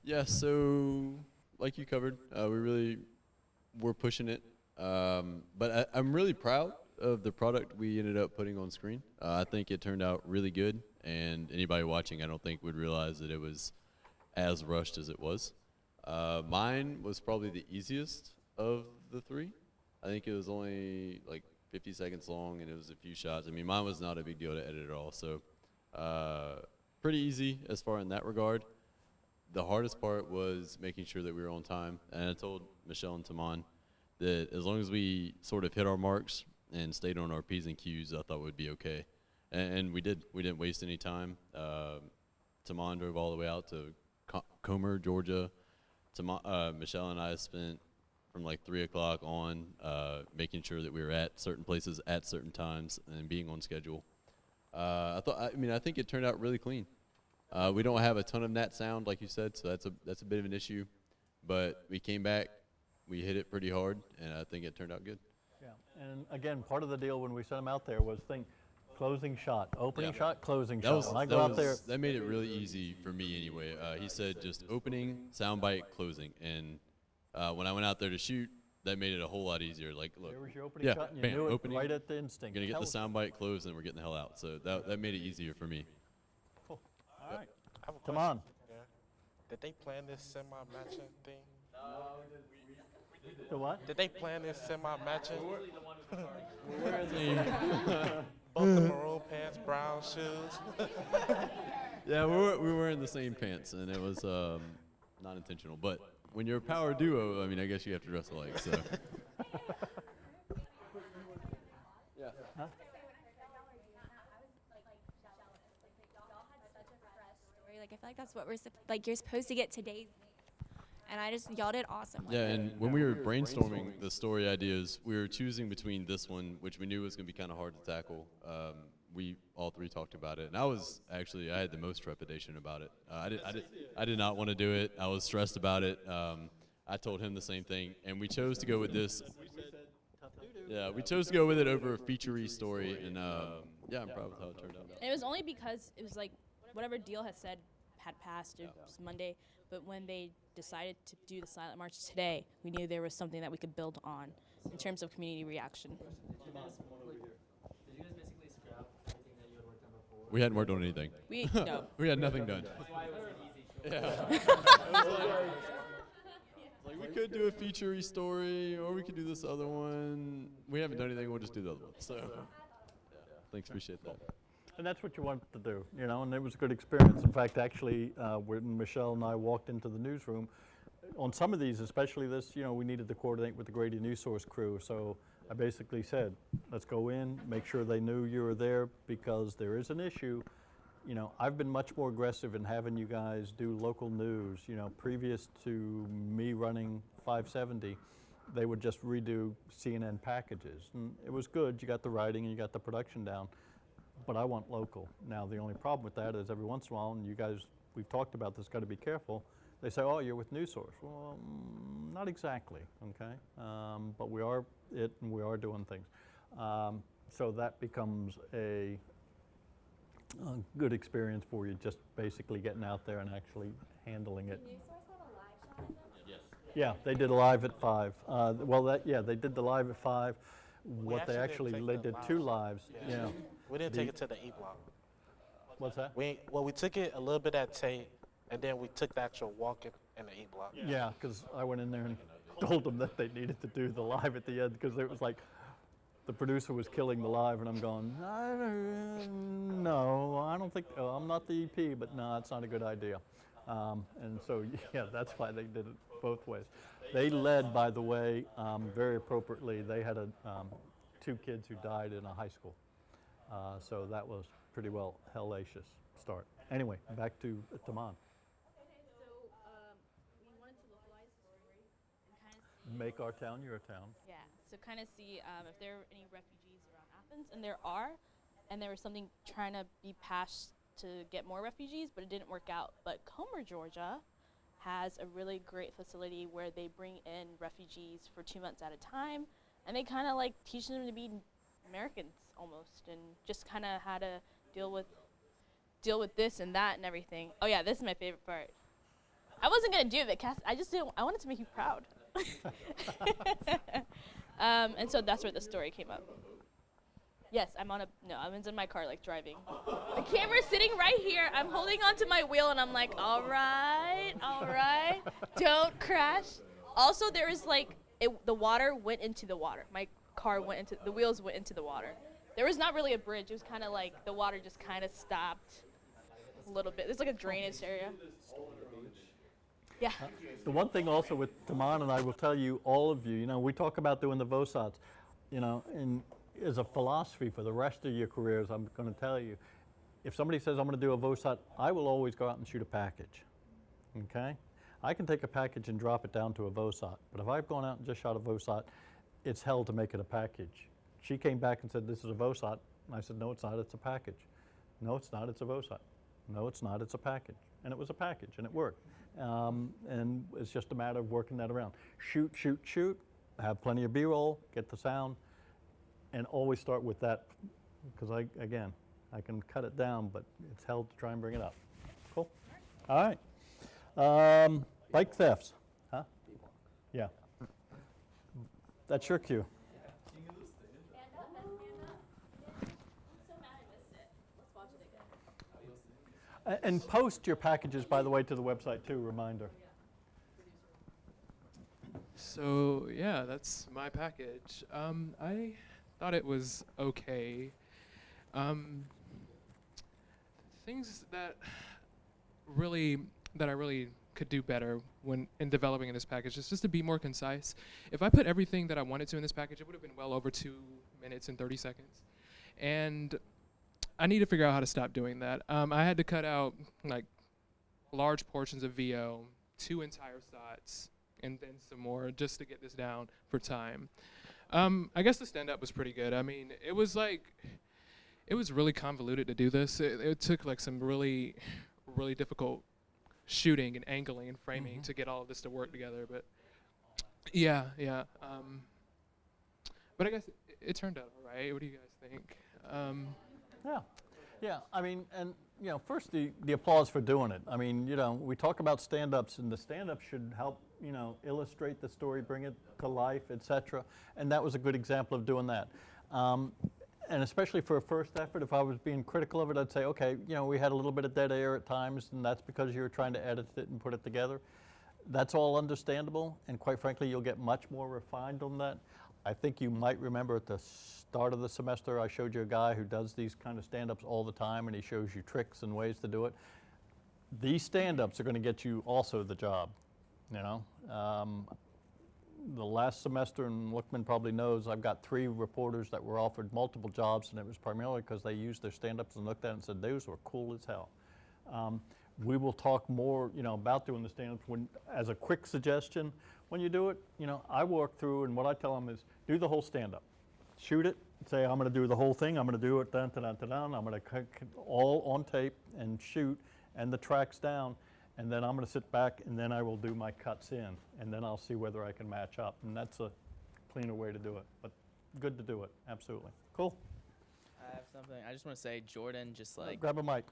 Yeah, so like you covered, we really were pushing it. But I'm really proud of the product we ended up putting on screen. I think it turned out really good. And anybody watching, I don't think would realize that it was as rushed as it was. Mine was probably the easiest of the 3. I think it was only like 50 seconds long, and it was a few shots. I mean, mine was not a big deal to edit at all, so pretty easy as far in that regard. The hardest part was making sure that we were on time, and I told Michelle and Taman that as long as we sort of hit our marks and stayed on our P's and Q's, I thought we'd be okay. And we did. We didn't waste any time. Taman drove all the way out to Comer, Georgia. Michelle and I spent from like 3 o'clock on making sure that we were at certain places at certain times and being on schedule. I think it turned out really clean. We don't have a ton of nat sound, like you said, so that's a bit of an issue. But we came back, we hit it pretty hard, and I think it turned out good. Yeah, and again, part of the deal when we sent them out there was closing shot, opening shot, closing shot. When I go out there, that made it really easy for me anyway. He said just opening, soundbite, closing, and when I went out there to shoot, that made it a whole lot easier. Like, look, there was your opening shot, and you knew it right at the instinct. Gonna get the soundbite closed, and we're getting the hell out. So that made it easier for me. Cool. All right, come on. Did they plan this semi-matching thing? The what? Did they plan this semi-matching? Both the maroon pants, brown shoes. Yeah, we were in the same pants, and it was not intentional. But when you're a power duo, I mean, I guess you have to dress alike. So. Yeah. Huh? Like, I feel like that's what you're supposed to get today's. And y'all did awesome. Yeah, and when we were brainstorming the story ideas, we were choosing between this one, which we knew was going to be kind of hard to tackle. We all 3 talked about it, and I had the most trepidation about it. I did not want to do it. I was stressed about it. I told him the same thing, and we chose to go with this. Yeah, we chose to go with it over a feature-y story, and yeah, I'm proud of how it turned out. And it was only because it was like whatever deal had said had passed. It was Monday, but when they decided to do the silent march today, we knew there was something that we could build on in terms of community reaction. We hadn't worked on anything. No. We had nothing done. Yeah. Like we could do a feature-y story, or we could do this other one. We haven't done anything. We'll just do the other one. So, yeah. Thanks, appreciate that. And that's what you wanted to do, you know, and it was a good experience. In fact, actually, when Michelle and I walked into the newsroom, on some of these, especially this, you know, we needed to coordinate with the Grady News Source crew. So I basically said, let's go in, make sure they knew you were there, because there is an issue. You know, I've been much more aggressive in having you guys do local news. You know, previous to me running 570, they would just redo CNN packages. And it was good, you got the writing and you got the production down, but I want local. Now, the only problem with that is every once in a while, and you guys, we've talked about this, got to be careful, they say, oh, you're with News Source. Well, not exactly, okay? But we are it, and we are doing things. So that becomes a good experience for you, just basically getting out there and actually handling it. Did News Source have a live shot of them? Yes. Yeah, they did a live at 5. They did the live at 5. What they actually actually, didn't they take did the 2 live. lives. Yeah. We didn't take it to the E Block. What's that? We took it a little bit at Tate, and then we took the actual walk in the E Block. Yeah, because I went in there and told them that they needed to do the live at the end, because it was like the producer was killing the live, and I'm going, no, I don't think, I'm not the EP, but no, it's not a good idea. And so, yeah, that's why they did it both ways. They led, by the way, very appropriately. They had 2 kids who died in a high school. So that was pretty well hellacious start. Anyway, back to Taman. We wanted to localize the story and kind of Make our town your town. Yeah, so kind of see if there are any refugees around Athens, and there are, and there was something trying to be passed to get more refugees, but it didn't work out. But Comer, Georgia has a really great facility where they bring in refugees for 2 months at a time, and they kind of like teach them to be Americans almost, and just kind of how to deal with this and that and everything. Oh yeah, this is my favorite part. I wasn't gonna do it, Cass. I just didn't. I wanted to make you proud. And so that's where the story came up. Yes, I'm in my car, like driving. The camera's sitting right here. I'm holding onto my wheel, and I'm like, all right, don't crash. Also, there was like, the water went into the water. My car the wheels went into the water. There was not really a bridge. It was kind of like the water just kind of stopped a little bit. There's like a drainage area. Yeah. The one thing also with Taman, and I will tell you, all of you, you know, we talk about doing the VOSATs, you know, and as a philosophy for the rest of your careers, I'm going to tell you, if somebody says I'm going to do a VOSAT, I will always go out and shoot a package, okay? I can take a package and drop it down to a VOSAT, but if I've gone out and just shot a VOSAT, it's hell to make it a package. She came back and said, this is a VOSAT, and I said, no, it's not, it's a package. No, it's not, it's a VOSAT. No, it's not, it's a package. And it was a package, and it worked. And it's just a matter of working that around. Shoot, shoot, shoot, have plenty of B-roll, get the sound, and always start with that, because I can cut it down, but it's hell to try and bring it up. Cool? All right. Bike thefts, huh? Yeah. That's your cue. And post your packages, by the way, to the website too, reminder. So yeah, that's my package. I thought it was okay. Things that I really could do better when in developing in this package is just to be more concise. If I put everything that I wanted to in this package, it would have been well over 2 minutes and 30 seconds. And I need to figure out how to stop doing that. I had to cut out like large portions of VO, 2 entire SOTs, and then some more just to get this down for time. I guess the stand-up was pretty good. I mean, it was really convoluted to do this. It took like some really, really difficult shooting and angling and framing to get all of this to work together. But yeah. But I guess it turned out all right. What do you guys think? Yeah. I mean, and first the applause for doing it. I mean, we talk about stand-ups, and the stand-up should help, illustrate the story, bring it to life, etc. And that was a good example of doing that. And especially for a first effort, if I was being critical of it, I'd say, okay, we had a little bit of dead air at times, and that's because you were trying to edit it and put it together. That's all understandable, and quite frankly, you'll get much more refined on that. I think you might remember at the start of the semester, I showed you a guy who does these kind of stand-ups all the time, and he shows you tricks and ways to do it. These stand-ups are going to get you also the job, The last semester, and Lookman probably knows, I've got 3 reporters that were offered multiple jobs, and it was primarily because they used their stand-ups and looked at it and said, those were cool as hell. We will talk more, about doing the stand-ups. As a quick suggestion, when you do it, I walk through, and what I tell them is, do the whole stand-up. Shoot it, say, I'm going to do the whole thing, I'm going to do it, I'm going to cut all on tape and shoot, and the tracks down, and then I'm going to sit back, and then I will do my cuts in, and then I'll see whether I can match up, and that's a cleaner way to do it, but good to do it, absolutely. Cool. I have something. I just want to say, Jordan, just like... Grab a mic.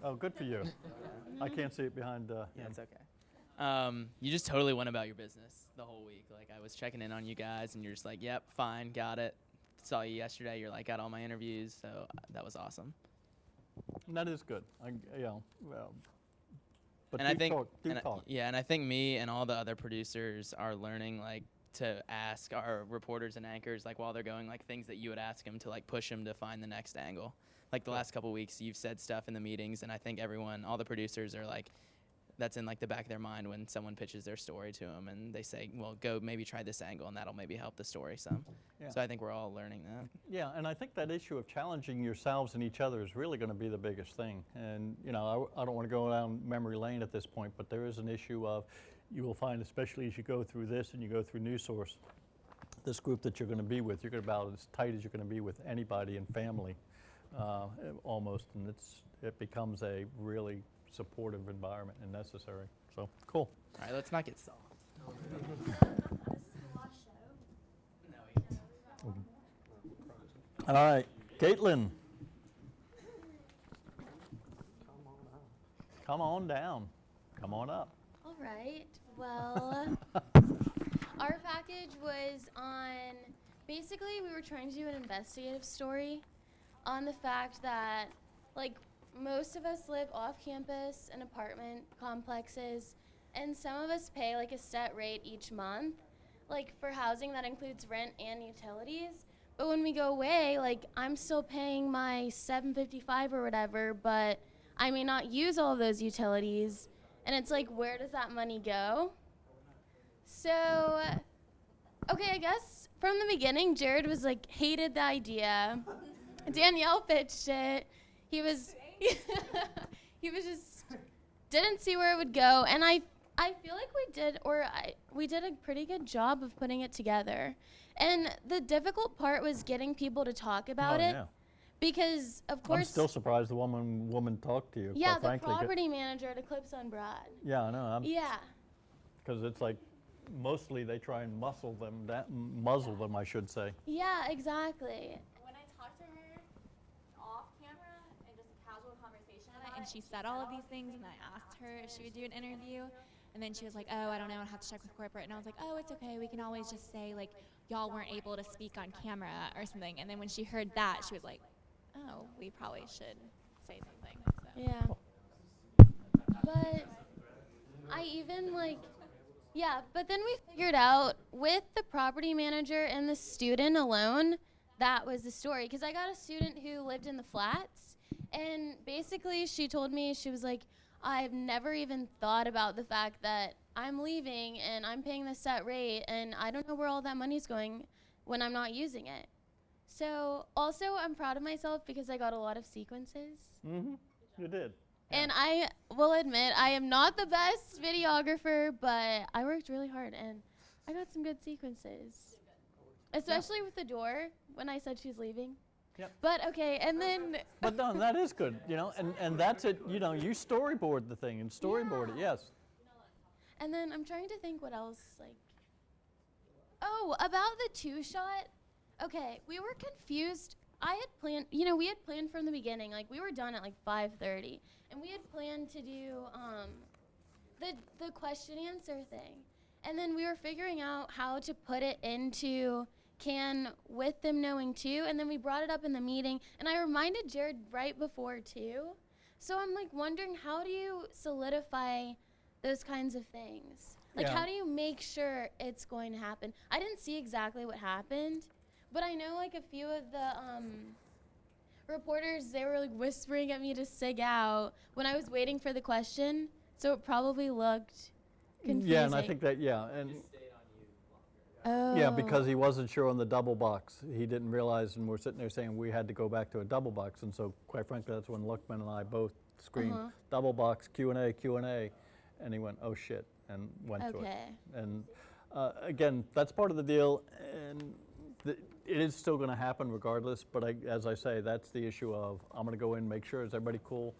Oh, good for you. I can't see it behind Yeah, it's okay. You just totally went about your business the whole week. Like, I was checking in on you guys, and you're just like, yep, fine, got it. Saw you yesterday. You're like, got all my interviews, so that was awesome. And that is good. But and I think, talk. Yeah, and I think me and all the other producers are learning, like, to ask our reporters and anchors, like, while they're going, like, things that you would ask them to, like, push them to find the next angle. Like, the last couple weeks, you've said stuff in the meetings, and I think all the producers are, like, that's in, like, the back of their mind when someone pitches their story to them, and they say, well, go maybe try this angle, and that'll maybe help the story some. Yeah. So I think we're all learning that. Yeah, and I think that issue of challenging yourselves and each other is really going to be the biggest thing. And, I don't want to go down memory lane at this point, but there is an issue of, you will find, especially as you go through this and you go through News Source, this group that you're going to be with, you're going to be about as tight as you're going to be with anybody in family, almost, and it becomes a really supportive environment and necessary. So, cool. All right, let's not get soft. All right, Caitlin. Come on down. Come on up. All right. Well, our package was on, basically we were trying to do an investigative story on the fact that, like, most of us live off campus in apartment complexes, and some of us pay like a set rate each month, like for housing that includes rent and utilities. But when we go away, like, I'm still paying my $7.55 or whatever, but I may not use all of those utilities. And it's like, where does that money go? So, okay, I guess from the beginning, Jared was like, hated the idea. Danielle pitched it. He was just, didn't see where it would go. And I feel like we did a pretty good job of putting it together. And the difficult part was getting people to talk about it. Yeah. Because, of course... I'm still surprised the woman talked to you, yeah, quite frankly. The property manager at Eclipse on Broad. Yeah, I know. Yeah. Because it's like, mostly they try and muzzle them, I should say. Yeah, exactly. When I talked to her off camera and just a casual conversation about it, and she said all of these things, and I asked her if she would do an interview, and then she was like, oh, I don't know, I have to check with corporate. And I was like, oh, it's okay, we can always just say, like, y'all weren't able to speak on camera or something. And then when she heard that, she was like, oh, we probably should say something. So. Yeah. But I even, like, yeah, but then we figured out with the property manager and the student alone, that was the story. Because I got a student who lived in the flats, and basically she told me, she was like, I've never even thought about the fact that I'm leaving and I'm paying the set rate, and I don't know where all that money's going when I'm not using it. So also, I'm proud of myself because I got a lot of sequences. Mm-hmm. You did. And I will admit, I am not the best videographer, but I worked really hard, and I got some good sequences. Especially with the door, when I said she's leaving. Yep. But okay, and then... But no, that is good, and that's it, you storyboard the thing and storyboard it, yes. And then I'm trying to think what else, like... Oh, about the two-shot. Okay, we were confused. I had planned, we had planned from the beginning, like we were done at like 5:30, and we had planned to do the question answer thing, and then we were figuring out how to put it into Can with them knowing too, and then we brought it up in the meeting, and I reminded Jared right before too. So I'm like wondering, how do you solidify those kinds of things? Like, Yeah. how do you make sure it's going to happen? I didn't see exactly what happened, but I know like a few of the reporters, they were like whispering at me to sig out when I was waiting for the question, so it probably looked confusing. Yeah, and I think that, and Oh. yeah, because he wasn't sure on the double box. He didn't realize, and we're sitting there saying we had to go back to a double box, and so quite frankly, that's when Luckman and I both screamed, double box, Q&A, Q&A, and he went, oh shit, and went to it. Okay. And again, that's part of the deal, and it is still going to happen regardless, but as I say, that's the issue of, I'm going to go in, make sure, is everybody cool?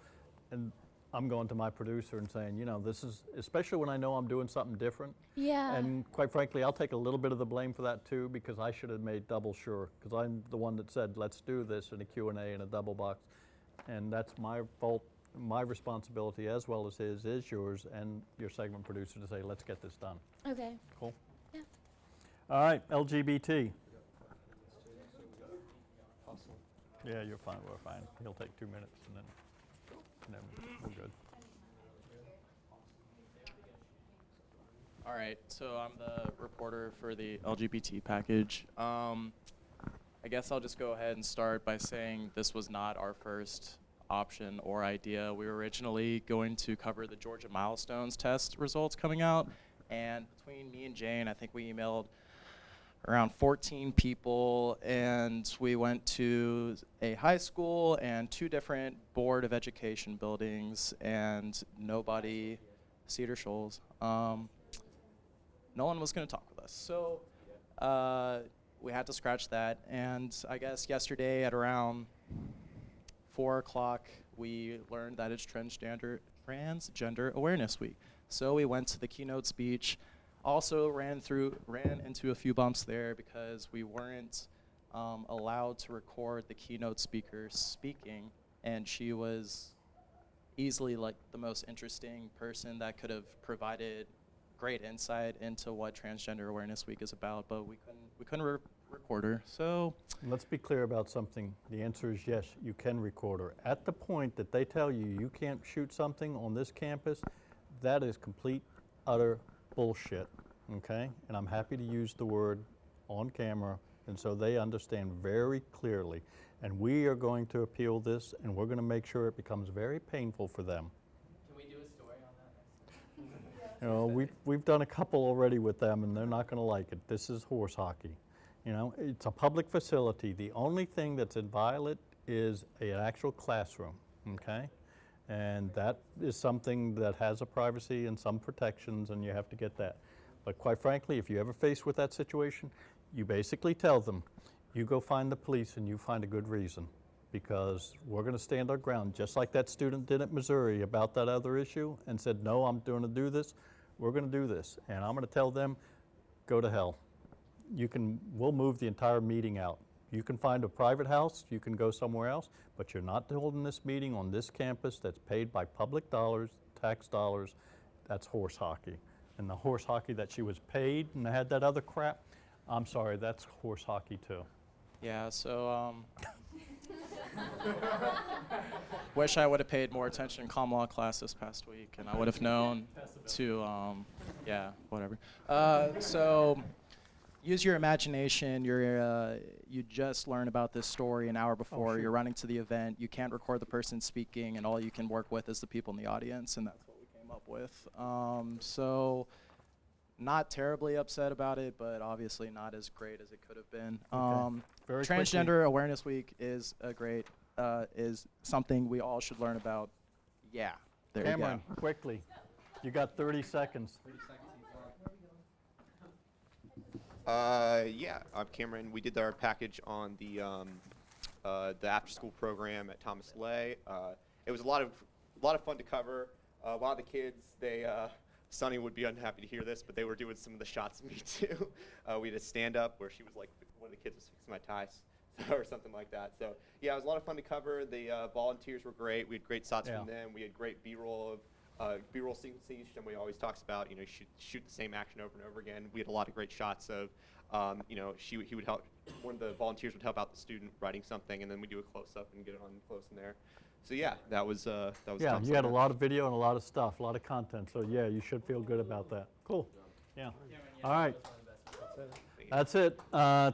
And I'm going to my producer and saying, this is, especially when I know I'm doing something different. Yeah. And quite frankly, I'll take a little bit of the blame for that too, because I should have made double sure, because I'm the one that said, let's do this in a Q&A in a double box. And that's my fault, my responsibility, as well as his, is yours, and your segment producer to say, let's get this done. Okay. Cool? Yeah. All right, LGBT. Yeah, you're fine, we're fine. He'll take 2 minutes and then we're good. All right, so I'm the reporter for the LGBT package. I guess I'll just go ahead and start by saying this was not our first option or idea. We were originally going to cover the Georgia Milestones test results coming out, and between me and Jane, I think we emailed around 14 people, and we went to a high school and 2 different Board of Education buildings, and nobody, Cedar Shoals, no one was going to talk with us. So we had to scratch that, and I guess yesterday at around 4 o'clock, we learned that it's Transgender Awareness Week. So we went to the keynote speech. Also ran into a few bumps there because we weren't allowed to record the keynote speaker speaking, and she was easily like the most interesting person that could have provided great insight into what Transgender Awareness Week is about, but we couldn't record her. So let's be clear about something. The answer is yes, you can record her. At the point that they tell you you can't shoot something on this campus, that is complete, utter bullshit, okay? And I'm happy to use the word on camera, and so they understand very clearly. And we are going to appeal this, and we're going to make sure it becomes very painful for them. Can we do a story on that next? We've done a couple already with them, and they're not going to like it. This is horse hockey. It's a public facility. The only thing that's inviolate is an actual classroom, okay? And that is something that has a privacy and some protections, and you have to get that. But quite frankly, if you ever faced with that situation, you basically tell them, you go find the police and you find a good reason, because we're going to stand our ground, just like that student did at Missouri about that other issue and said, no, I'm going to do this. We're going to do this. And I'm going to tell them, go to hell. We'll move the entire meeting out. You can find a private house, you can go somewhere else, but you're not holding this meeting on this campus that's paid by public dollars, tax dollars. That's horse hockey. And the horse hockey that she was paid and had that other crap, I'm sorry, that's horse hockey too. yeah, so wish I would have paid more attention in common law class this past week, and I would have known to, yeah, whatever. So use your imagination. You just learned about this story an hour before. You're running to the event. You can't record the person speaking, and all you can work with is the people in the audience, and that's what we came up with. So not terribly upset about it, but obviously not as great as it could have been. Very Transgender quickly. Awareness Week is is something we all should learn about. Yeah, there Cameron, you go. quickly. You got 30 seconds. Yeah, I'm Cameron. We did our package on the after-school program at Thomas Lay. It was a lot of fun to cover. A lot of the kids, they Sunny would be unhappy to hear this, but they were doing some of the shots of me too. We had a stand-up where she was like, one of the kids was fixing my ties or something like that. So yeah, it was a lot of fun to cover. The volunteers were great. We had great shots from them. We had great B-roll of B-roll sequences. Somebody always talks about, you know, shoot the same action over and over again. We had a lot of great shots of, you know, he would help. One of the volunteers would help out the student writing something, and then we do a close-up and get it on close in there. So yeah, that was Yeah, tough you had a summer. lot of video and a lot of stuff, a lot of content. So yeah, you should feel good about that. Cool. Yeah. All right. That's it.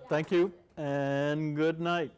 Thank you and good night.